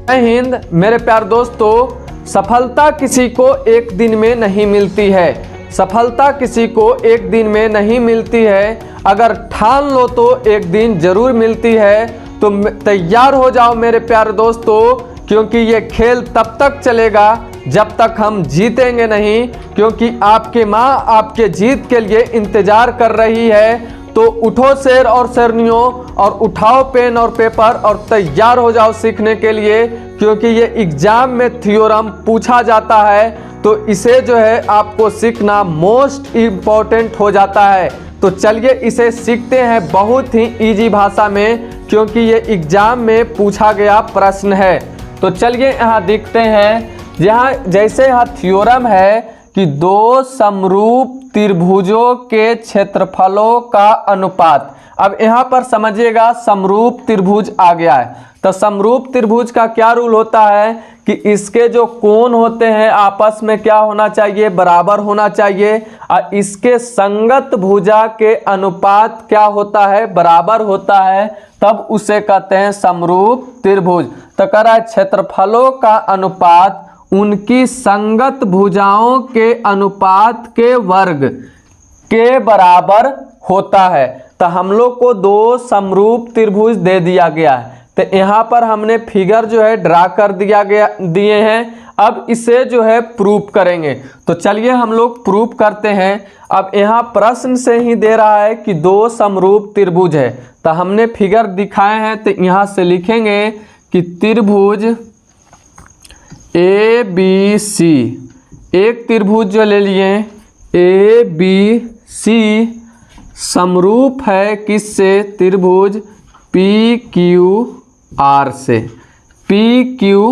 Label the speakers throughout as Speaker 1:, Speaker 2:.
Speaker 1: जय हिंद मेरे प्यार दोस्तों। सफलता किसी को एक दिन में नहीं मिलती है। सफलता किसी को एक दिन में नहीं मिलती है। अगर ठान लो तो एक दिन जरूर मिलती है। तो तैयार हो जाओ मेरे प्यारे दोस्तों, क्योंकि ये खेल तब तक चलेगा जब तक हम जीतेंगे नहीं, क्योंकि आपके माँ आपके जीत के लिए इंतजार कर रही है। तो उठो शेर और शेरनियों और उठाओ पेन और पेपर और तैयार हो जाओ सीखने के लिए, क्योंकि ये एग्जाम में थ्योरम पूछा जाता है। तो इसे जो है आपको सीखना मोस्ट इम्पॉर्टेंट हो जाता है। तो चलिए इसे सीखते हैं बहुत ही इजी भाषा में, क्योंकि ये एग्जाम में पूछा गया प्रश्न है। तो चलिए यहाँ देखते हैं, यहाँ जैसे यहाँ थ्योरम है कि दो समरूप त्रिभुजों के क्षेत्रफलों का अनुपात। अब यहाँ पर समझिएगा समरूप त्रिभुज आ गया है। तो समरूप त्रिभुज का क्या रूल होता है कि इसके जो कोण होते हैं आपस में क्या होना चाहिए, बराबर होना चाहिए, और इसके संगत भुजा के अनुपात क्या होता है, बराबर होता है, तब उसे कहते हैं समरूप त्रिभुज। तो कह रहा है क्षेत्रफलों का अनुपात उनकी संगत भुजाओं के अनुपात के वर्ग के बराबर होता है। तो हम लोग को दो समरूप त्रिभुज दे दिया गया है। तो यहाँ पर हमने फिगर जो है ड्रा कर दिए हैं। अब इसे जो है प्रूफ करेंगे। तो चलिए हम लोग प्रूफ करते हैं। अब यहाँ प्रश्न से ही दे रहा है कि दो समरूप त्रिभुज है। तो हमने फिगर दिखाए हैं, तो यहाँ से लिखेंगे कि त्रिभुज ए बी सी, एक त्रिभुज जो ले लिए ए बी सी समरूप है किससे, त्रिभुज पी क्यू आर से, पी क्यू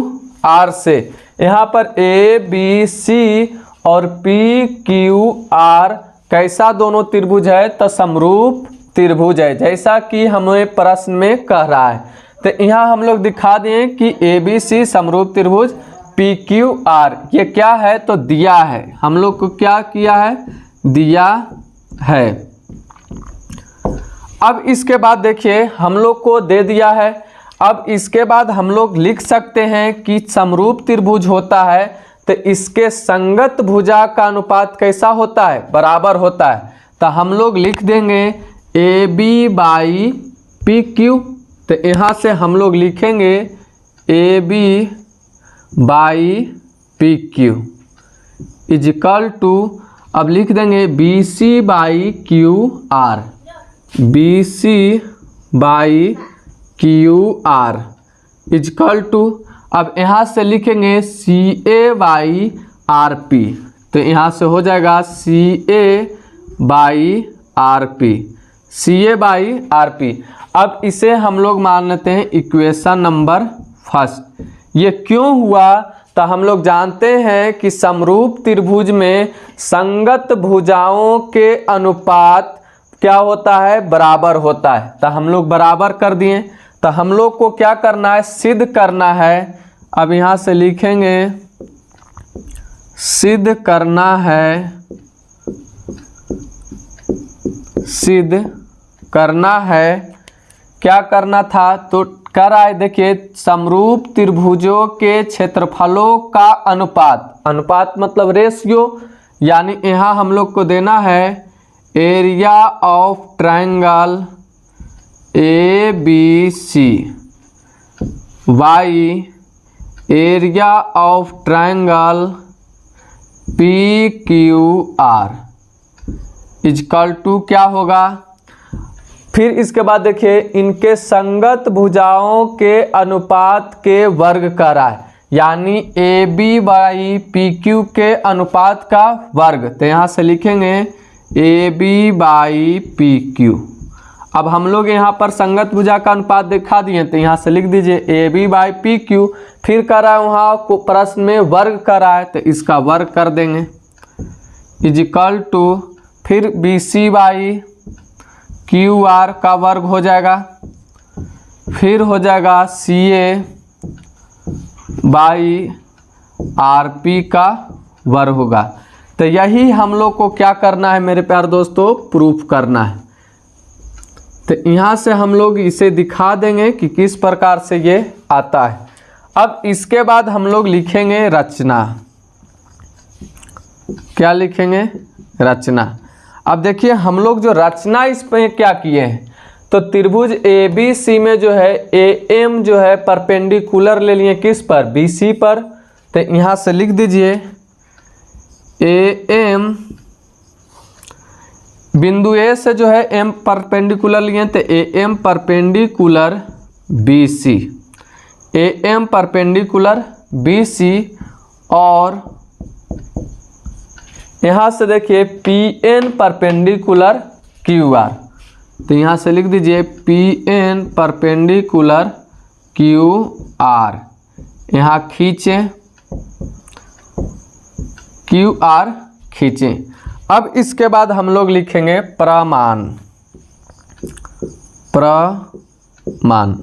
Speaker 1: आर से। यहाँ पर ए बी सी और पी क्यू आर कैसा दोनों त्रिभुज है, तो समरूप त्रिभुज है, जैसा कि हमें प्रश्न में कह रहा है। तो यहाँ हम लोग दिखा दें कि ए बी सी समरूप त्रिभुज पी क्यू आर, ये क्या है, तो दिया है, हम लोग को क्या किया है, दिया है। अब इसके बाद देखिए हम लोग को दे दिया है। अब इसके बाद हम लोग लिख सकते हैं कि समरूप त्रिभुज होता है तो इसके संगत भुजा का अनुपात कैसा होता है, बराबर होता है। तो हम लोग लिख देंगे A B by P Q. तो यहाँ से हम लोग लिखेंगे A B by P Q is equal to, अब लिख देंगे B C by Q R, B C by Q R is equal to, अब यहाँ से लिखेंगे C A by R P. तो यहाँ से हो जाएगा C A by R P, C A by R P. अब इसे हम लोग मान लेते हैं इक्वेशन नंबर फर्स्ट। ये क्यों हुआ, तो हम लोग जानते हैं कि समरूप त्रिभुज में संगत भुजाओं के अनुपात क्या होता है, बराबर होता है। तो हम लोग बराबर कर दिए। तो हम लोग को क्या करना है, सिद्ध करना है। अब यहाँ से लिखेंगे सिद्ध करना है, सिद्ध करना है, क्या करना था, तो कह रहा है देखिए समरूप त्रिभुजों के क्षेत्रफलों का अनुपात, अनुपात मतलब रेशियो, यानी यहाँ हम लोग को देना है area of triangle A B C by area of triangle P Q R is equal to क्या होगा। फिर इसके बाद देखिए इनके संगत भुजाओं के अनुपात के वर्ग कर रहा है, यानी A B by P Q के अनुपात का वर्ग। तो यहाँ से लिखेंगे A B by P Q. अब हम लोग यहाँ पर संगत भुजा का अनुपात दिखा दिए, तो यहाँ से लिख दीजिए A B by P Q. फिर कर रहा है वहाँ को प्रश्न में वर्ग कर रहा है, तो इसका वर्ग कर देंगे इजिकल टू, फिर B C by Q R का वर्ग हो जाएगा, फिर हो जाएगा C A by R P का वर्ग होगा। तो यही हम लोग को क्या करना है मेरे प्यारे दोस्तों, प्रूफ करना है। तो यहाँ से हम लोग इसे दिखा देंगे कि किस प्रकार से ये आता है। अब इसके बाद हम लोग लिखेंगे रचना। क्या लिखेंगे? रचना। अब देखिए हम लोग जो रचना इसमें क्या किए हैं, तो त्रिभुज ए बी सी में जो है ए एम जो है परपेंडिकुलर ले लिए किस पर? बी सी पर। तो यहाँ से लिख दीजिए ए एम, बिंदु ए से जो है एम परपेंडिकुलर लिए तो A M perpendicular B C, A M perpendicular B C, और यहाँ से देखिए P N perpendicular Q R. तो यहाँ से लिख दीजिए P N perpendicular Q R, यहाँ खींचें क्यू आर खींचें। अब इसके बाद हम लोग लिखेंगे प्रमाण। प्रमाण।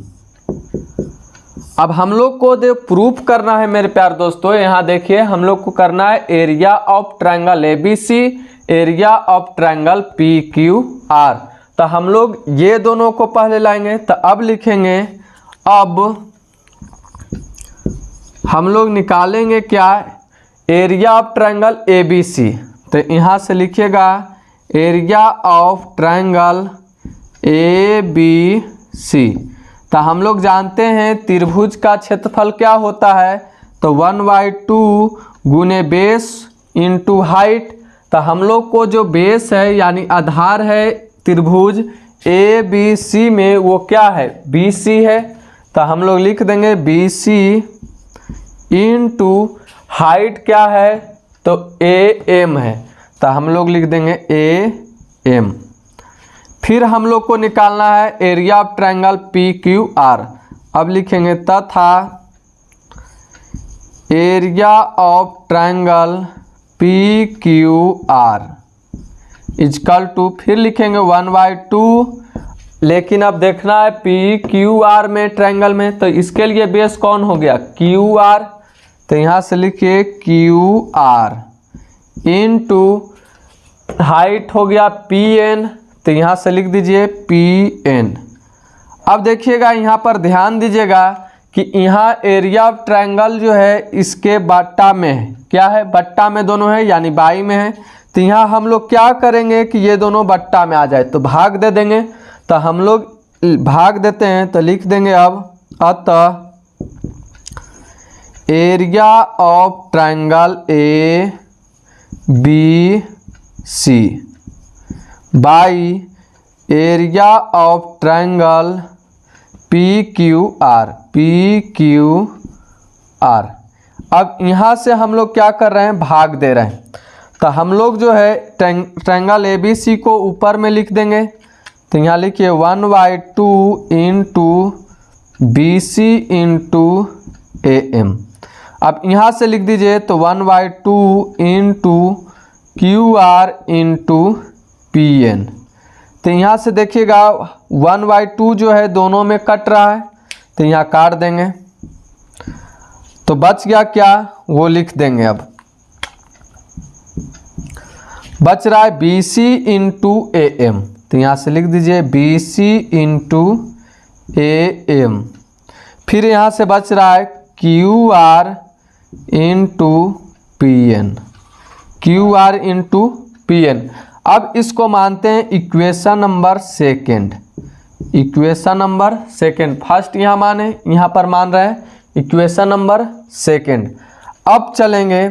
Speaker 1: अब हम लोग को जो प्रूफ करना है मेरे प्यार दोस्तों, यहाँ देखिए हम लोग को करना है area of triangle A B C, area of triangle P Q R. तो हम लोग ये दोनों को पहले लाएंगे। तो अब लिखेंगे, अब हम लोग निकालेंगे क्या? Area of triangle A B C. तो यहाँ से लिखिएगा area of triangle A B C. तो हम लोग जानते हैं त्रिभुज का क्षेत्रफल क्या होता है, तो 1/2 गुने बेस इंटू हाइट। तो हम लोग को जो बेस है यानी आधार है त्रिभुज ए बी सी में वो क्या है? बी सी है। तो हम लोग लिख देंगे बी सी इंटू हाइट क्या है? तो ए एम है। तो हम लोग लिख देंगे ए एम। फिर हम लोग को निकालना है area of triangle P Q R. अब लिखेंगे तथा area of triangle P Q R is equal to, फिर लिखेंगे 1/2। लेकिन अब देखना है पी क्यू आर में ट्रायंगल में, तो इसके लिए बेस कौन हो गया? Q R. तो यहाँ से लिखिए क्यू आर इनटू हाइट हो गया पी एन। तो यहाँ से लिख दीजिए पी एन। अब देखिएगा यहाँ पर ध्यान दीजिएगा कि यहाँ एरिया ऑफ ट्रायंगल जो है इसके बट्टा में है। क्या है? बट्टा में दोनों है यानी बाई में है। तो यहाँ हम लोग क्या करेंगे कि ये दोनों बट्टा में आ जाए तो भाग दे देंगे। तो हम लोग भाग देते हैं। तो लिख देंगे अब अतः area of triangle A B C by area of triangle P Q R, P Q R. अब यहाँ से हम लोग क्या कर रहे हैं? भाग दे रहे हैं। तो हम लोग जो है ट्रायंगल ए बी सी को ऊपर में लिख देंगे। तो यहाँ लिखिए 1/2 into B C into A M. अब यहाँ से लिख दीजिए तो 1/2 into Q R into P N. तो यहाँ से देखिएगा 1/2 जो है दोनों में कट रहा है, तो यहाँ काट देंगे। तो बच गया क्या? वो लिख देंगे। अब बच रहा है B C into A M. तो यहाँ से लिख दीजिए B C into A M. फिर यहाँ से बच रहा है Q R into P N, Q R into P N. अब इसको मानते हैं equation number second. Equation number second first यहाँ माने, यहाँ पर मान रहे हैं इक्वेशन नंबर सेकेंड। अब चलेंगे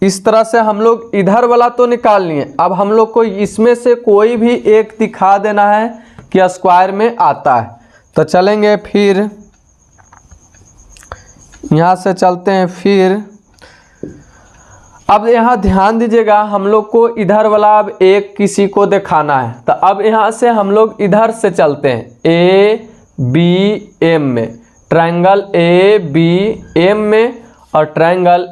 Speaker 1: इस तरह से हम लोग इधर वाला तो निकाल लिए। अब हम लोग को इसमें से कोई भी एक दिखा देना है कि स्क्वायर में आता है। तो चलेंगे फिर यहाँ से चलते हैं। फिर अब यहाँ ध्यान दीजिएगा हम लोग को इधर वाला अब एक किसी को दिखाना है। तो अब यहाँ से हम लोग इधर से चलते हैं ए बी एम में, ट्रायंगल ए बी एम में और ट्रायंगल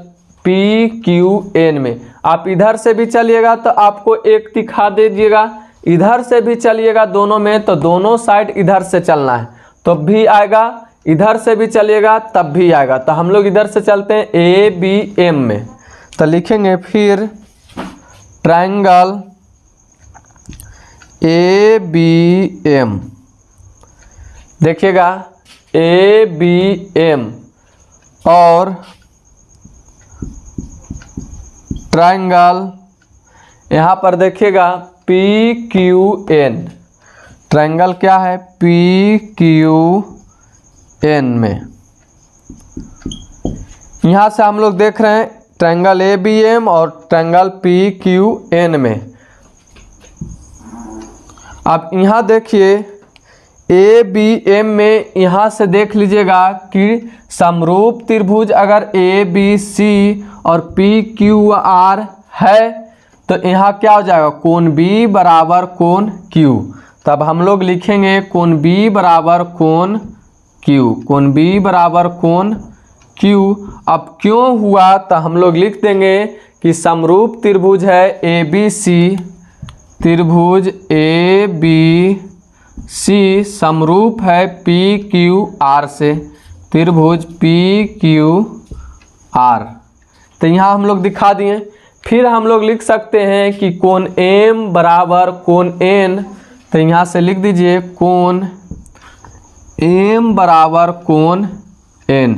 Speaker 1: पी क्यू एन में। आप इधर से भी चलिएगा तो आपको एक दिखा दीजिएगा, इधर से भी चलिएगा दोनों में तो दोनों साइड इधर से चलना है तो भी आएगा, इधर से भी चलिएगा तब भी आएगा। तो हम लोग इधर से चलते हैं ए बी एम में। तो लिखेंगे फिर ट्रायंगल ए बी एम। देखिएगा ए बी एम और ट्रायंगल, यहाँ पर देखिएगा पी क्यू एन, ट्रायंगल क्या है पी क्यू एन में। यहाँ से हम लोग देख रहे हैं ट्रायंगल ए बी एम और ट्रायंगल पी क्यू एन में। अब यहाँ देखिए ए बी एम में यहाँ से देख लीजिएगा कि समरूप त्रिभुज अगर ए बी सी और पी क्यू आर है तो यहाँ क्या हो जाएगा कोण बी बराबर कोण क्यू। तब हम लोग लिखेंगे कोण बी बराबर कोण क्यू, कोण बी बराबर कोण क्यू। अब क्यों हुआ तो हम लोग लिख देंगे कि समरूप त्रिभुज है ए बी सी, त्रिभुज ए बी सी समरूप है पी क्यू आर से, त्रिभुज पी क्यू आर। तो यहाँ हम लोग दिखा दिए। फिर हम लोग लिख सकते हैं कि कोण एम बराबर कोण एन, तो यहाँ से लिख दीजिए कोण एम बराबर कोण एन।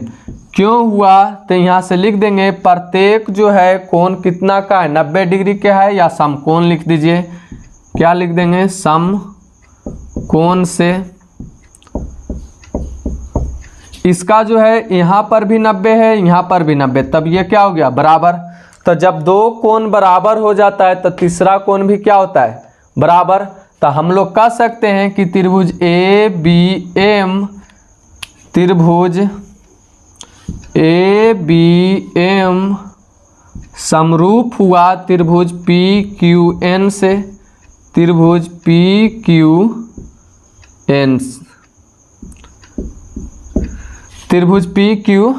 Speaker 1: क्यों हुआ तो यहाँ से लिख देंगे प्रत्येक जो है कोण कितना का है 90 डिग्री का है या समकोण लिख दीजिए। क्या लिख देंगे समकोण से। इसका जो है यहाँ पर भी 90 है यहाँ पर भी 90, तब ये क्या हो गया बराबर। तो जब दो कोण बराबर हो जाता है तो तीसरा कोण भी क्या होता है बराबर। तो हम लोग कह सकते हैं कि त्रिभुज ए बी एम, त्रिभुज ए बी एम समरूप हुआ त्रिभुज पी क्यू एन से, त्रिभुज पी क्यू एन, त्रिभुज पी क्यू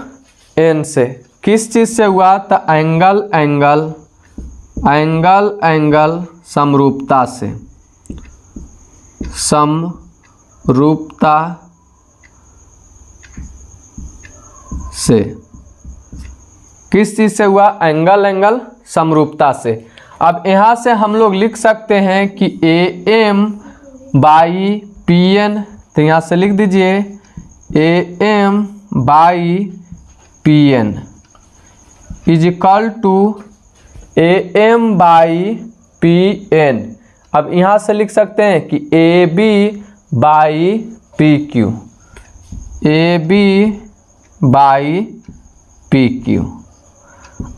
Speaker 1: एन से किस चीज़ से हुआ तो एंगल एंगल एंगल एंगल समरूपता से, समरूपता से। किस चीज़ से हुआ एंगल एंगल समरूपता से। अब यहाँ से हम लोग लिख सकते हैं कि A M by P N, तो यहाँ से लिख दीजिए A M by P N is equal to A M by P N. अब यहाँ से लिख सकते हैं कि A B by P Q, A B by P Q.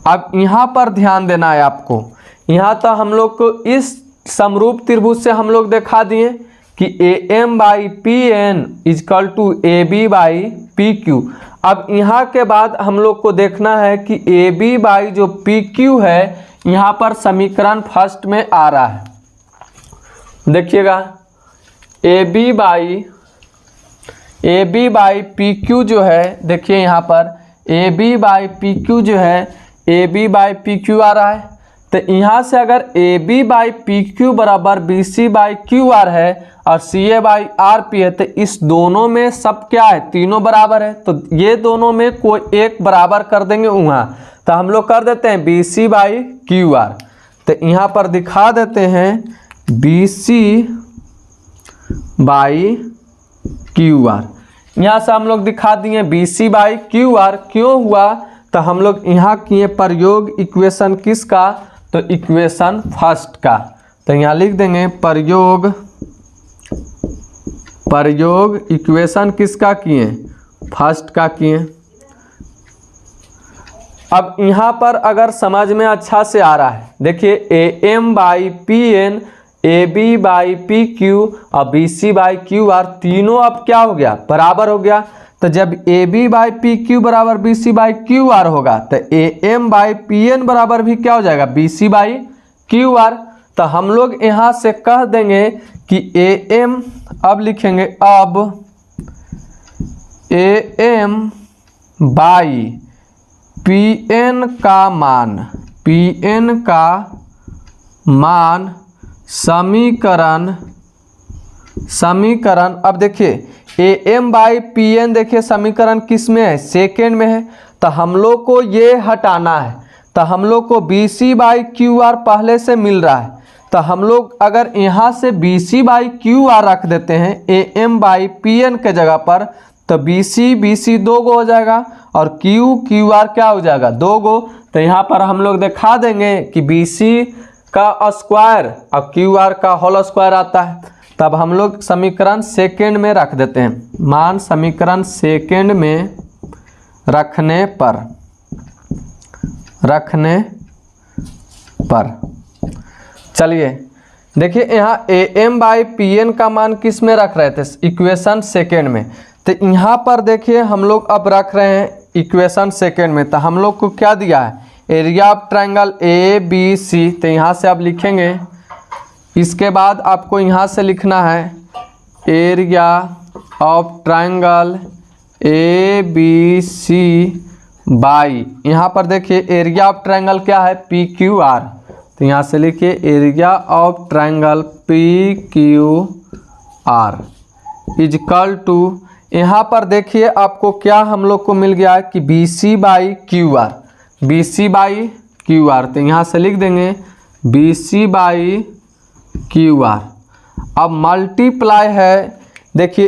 Speaker 1: अब यहाँ पर ध्यान देना है आपको, यहाँ तो हम लोग को इस समरूप त्रिभुज से हम लोग दिखा दिए कि A M by P N is equal to A B by P Q. अब यहाँ के बाद हम लोग को देखना है कि ए बी बाई जो पी क्यू है यहाँ पर समीकरण फर्स्ट में आ रहा है। देखिएगा A B by P Q जो है, देखिए यहाँ पर A B by P Q जो है A B by P Q आ रहा है। तो यहाँ से अगर A B by P Q बराबर B C by Q R है और C A by R P है, तो इस दोनों में सब क्या है तीनों बराबर है। तो ये दोनों में कोई एक बराबर कर देंगे वहाँ, तो हम लोग कर देते हैं B C by Q R. तो यहाँ पर दिखा देते हैं B C by Q R. यहाँ से हम लोग दिखा दिए B C by Q R. क्यों हुआ तो हम लोग यहाँ किए प्रयोग इक्वेशन किसका, तो इक्वेशन फर्स्ट का। तो यहाँ लिख देंगे प्रयोग इक्वेशन किसका किए, फर्स्ट का किए। अब यहाँ पर अगर समझ में अच्छा से आ रहा है, देखिए A M by P N, A B by P Q और B C by Q R तीनों अब क्या हो गया बराबर हो गया। तो जब A B by P Q बराबर B C by Q R होगा तो A M by P N बराबर भी क्या हो जाएगा B C by Q R. तो हम लोग यहाँ से कह देंगे कि ए एम, अब लिखेंगे अब A M by P N का मान, पी एन का मान समीकरण अब देखिए A M by P N, देखिए समीकरण किस में है सेकेंड में है। तो हम लोग को ये हटाना है, तो हम लोग को B C by Q R पहले से मिल रहा है। तो हम लोग अगर यहाँ से B C by Q R रख देते हैं A M by P N के जगह पर, तो BC दो गो हो जाएगा और QR क्या हो जाएगा, दो गो। तो यहाँ पर हम लोग दिखा देंगे कि BC का स्क्वायर और QR का होल स्क्वायर आता है। तब हम लोग समीकरण सेकंड में रख देते हैं। मान समीकरण सेकंड में रखने पर चलिए देखिए, यहाँ AM/PN का मान किस में रख रहे थे, इक्वेशन सेकंड में। तो यहाँ पर देखिए हम लोग अब रख रहे हैं इक्वेशन सेकंड में। तो हम लोग को क्या दिया है, एरिया ऑफ ट्रायंगल ABC। तो यहाँ से आप लिखेंगे, इसके बाद आपको यहाँ से लिखना है area of triangle ABC by, यहाँ पर देखिए एरिया ऑफ ट्रायंगल क्या है, PQR। तो यहाँ से लिखिए area of triangle PQR is equal to, यहाँ पर देखिए आपको क्या हम लोग को मिल गया है कि BC/QR। तो यहाँ से लिख देंगे BC/QR। अब मल्टीप्लाई है देखिए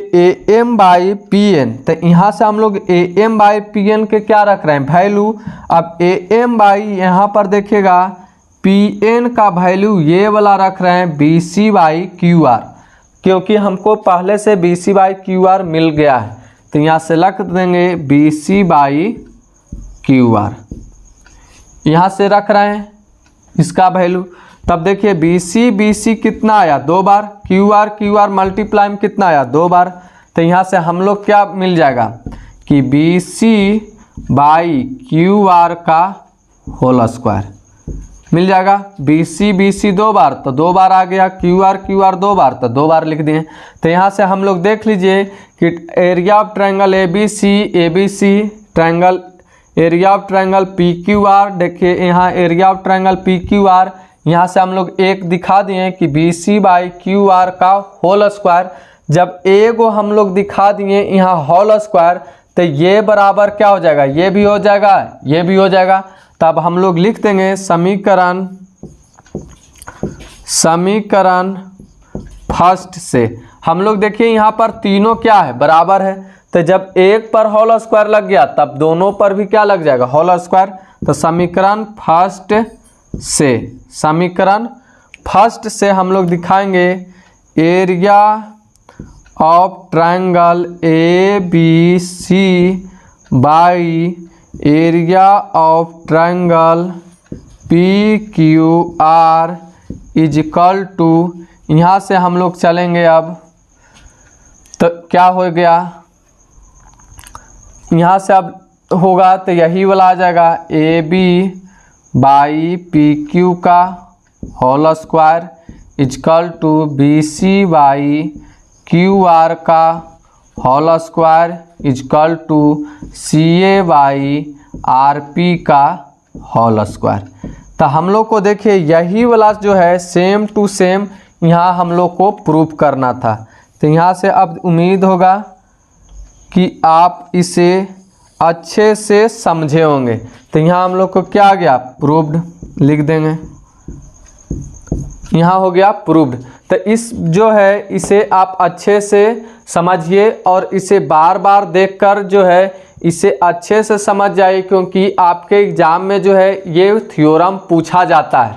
Speaker 1: AM/PN। तो यहाँ से हम लोग AM/PN के क्या रख रहे हैं, वैल्यू। अब AM यहाँ पर देखिएगा PN का वैल्यू ये वाला रख रहे हैं BC/QR, क्योंकि हमको पहले से BC/QR मिल गया है। तो यहाँ से रख देंगे BC/QR, यहाँ से रख रहे हैं इसका वैल्यू। तब देखिए BC कितना आया, दो बार, QR मल्टीप्लाई में कितना आया, दो बार। तो यहाँ से हम लोग क्या मिल जाएगा कि BC/QR का होल स्क्वायर मिल जाएगा। BC दो बार, तो दो बार आ गया, QR दो बार, तो दो बार लिख दिए। तो यहाँ से हम लोग देख लीजिए कि area of triangle ABC triangle, area of triangle PQR। देखिए यहाँ एरिया ऑफ ट्रायंगल PQR, यहाँ से हम लोग एक दिखा दिए कि BC/QR का होल स्क्वायर। जब ए को हम लोग दिखा दिए यहाँ होल स्क्वायर, तो ये बराबर क्या हो जाएगा, ये भी हो जाएगा, ये भी हो जाएगा। तब हम लोग लिख देंगे समीकरण फर्स्ट से हम लोग देखिए यहाँ पर तीनों क्या है, बराबर है। तो जब एक पर होल स्क्वायर लग गया तब दोनों पर भी क्या लग जाएगा, होल स्क्वायर। तो समीकरण फर्स्ट से हम लोग दिखाएंगे area of triangle ABC by area of triangle PQR is equal to, यहाँ से हम लोग चलेंगे अब। तो क्या हो गया, यहाँ से अब होगा तो यही वाला आ जाएगा AB/PQ का whole square is equal to BC/QR का whole square is equal to CA/RP का होल स्क्वायर। तो हम लोग को देखिए यही वाला जो है सेम टू सेम यहाँ हम लोग को प्रूफ करना था। तो यहाँ से अब उम्मीद होगा कि आप इसे अच्छे से समझे होंगे। तो यहाँ हम लोग को क्या आ गया, प्रूव्ड लिख देंगे, यहाँ हो गया प्रूव्ड। तो इस जो है इसे आप अच्छे से समझिए और इसे बार बार देखकर जो है इसे अच्छे से समझ जाइए, क्योंकि आपके एग्जाम में जो है ये थ्योरम पूछा जाता है।